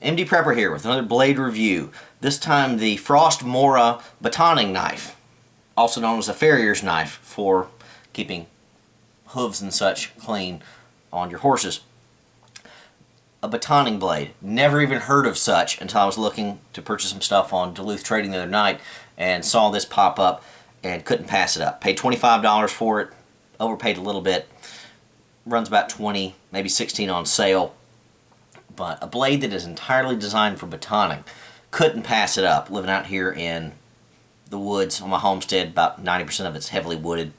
MD Prepper here with another blade review. This time the Frost Mora Batoning knife, also known as a Farrier's knife for keeping hooves and such clean on your horses. A batoning blade. Never even heard of such until I was looking to purchase some stuff on Duluth Trading the other night and saw this pop up and couldn't pass it up. Paid $25 for it, overpaid a little bit. Runs about 20, maybe 16 on sale. But a blade that is entirely designed for batoning. Couldn't pass it up. Living out here in the woods on my homestead, about 90% of it's heavily wooded.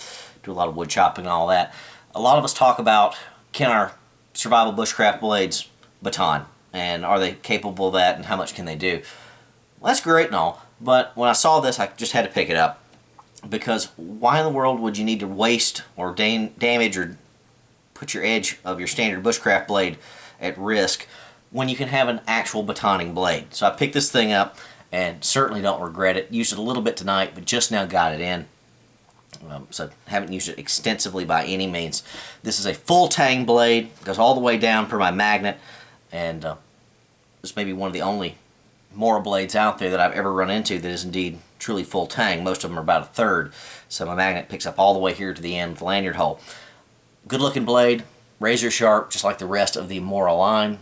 Do a lot of wood chopping and all that. A lot of us talk about, can our survival bushcraft blades baton? And are they capable of that, and how much can they do? Well, that's great and all, but when I saw this, I just had to pick it up. Because why in the world would you need to waste or damage or put your edge of your standard bushcraft blade at risk when you can have an actual batoning blade? So I picked this thing up and certainly don't regret it. Used it a little bit tonight, but just now got it in. So haven't used it extensively by any means. This is a full tang blade. Goes all the way down per my magnet, and this may be one of the only Mora blades out there that I've ever run into that is indeed truly full tang. Most of them are about a third. So my magnet picks up all the way here to the end with the lanyard hole. Good looking blade, razor sharp, just like the rest of the Mora line.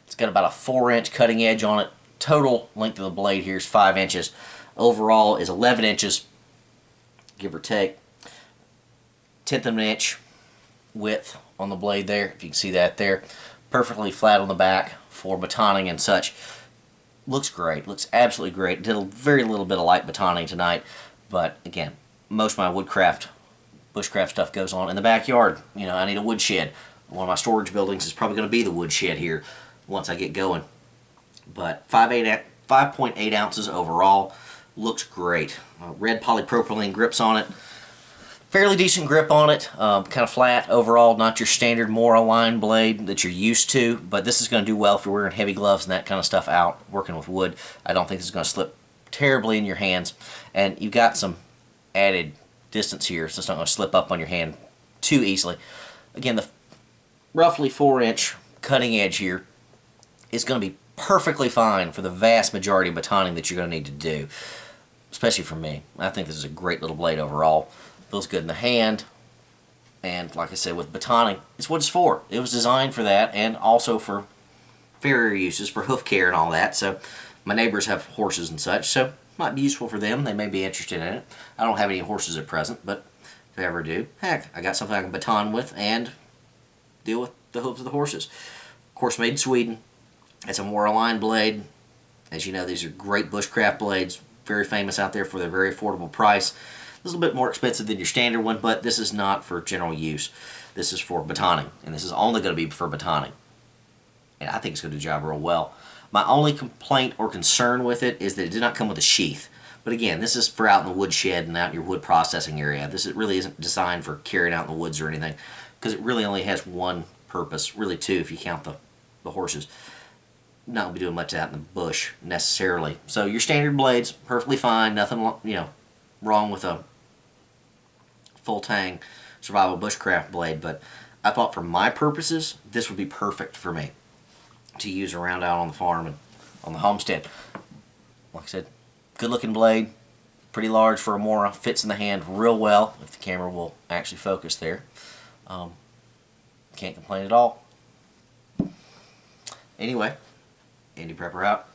It's got about a 4-inch cutting edge on it. Total length of the blade here is 5 inches. Overall is 11 inches, give or take. 1/10 of an inch width on the blade there, if you can see that there. Perfectly flat on the back for batoning and such. Looks great, looks absolutely great. Did a very little bit of light batoning tonight, but again, most of my woodcraft, bushcraft stuff goes on in the backyard. You know, I need a woodshed. One of my storage buildings is probably going to be the woodshed here once I get going. But 5.8 ounces overall. Looks great. Red polypropylene grips on it. Fairly decent grip on it. Kind of flat overall. Not your standard Mora line blade that you're used to. But this is going to do well if you're wearing heavy gloves and that kind of stuff out working with wood. I don't think this is going to slip terribly in your hands. And you've got some added distance here, so it's not going to slip up on your hand too easily. Again, the roughly 4-inch cutting edge here is going to be perfectly fine for the vast majority of batoning that you're going to need to do, especially for me. I think this is a great little blade overall. Feels good in the hand, and like I said, with batoning, it's what it's for. It was designed for that, and also for farrier uses, for hoof care and all that. So my neighbors have horses and such, so it might be useful for them. They may be interested in it. I don't have any horses at present, but if I ever do, heck, I got something I can baton with and deal with the hooves of the horses. Of course, made in Sweden. It's a Mora line blade. As you know, these are great bushcraft blades, very famous out there for their very affordable price. A little bit more expensive than your standard one, but this is not for general use. This is for batoning, and this is only going to be for batoning. And I think it's going to do the job real well. My only complaint or concern with it is that it did not come with a sheath. But again, this is for out in the woodshed and out in your wood processing area. This really isn't designed for carrying out in the woods or anything, because it really only has one purpose, really two if you count the horses. Not going to be doing much out in the bush necessarily. So your standard blades, perfectly fine. Nothing wrong with a full tang survival bushcraft blade. But I thought for my purposes, this would be perfect for me to use around out on the farm and on the homestead. Like I said, good looking blade. Pretty large for a Mora. Fits in the hand real well if the camera will actually focus there. Can't complain at all. Anyway, MD Prepper out.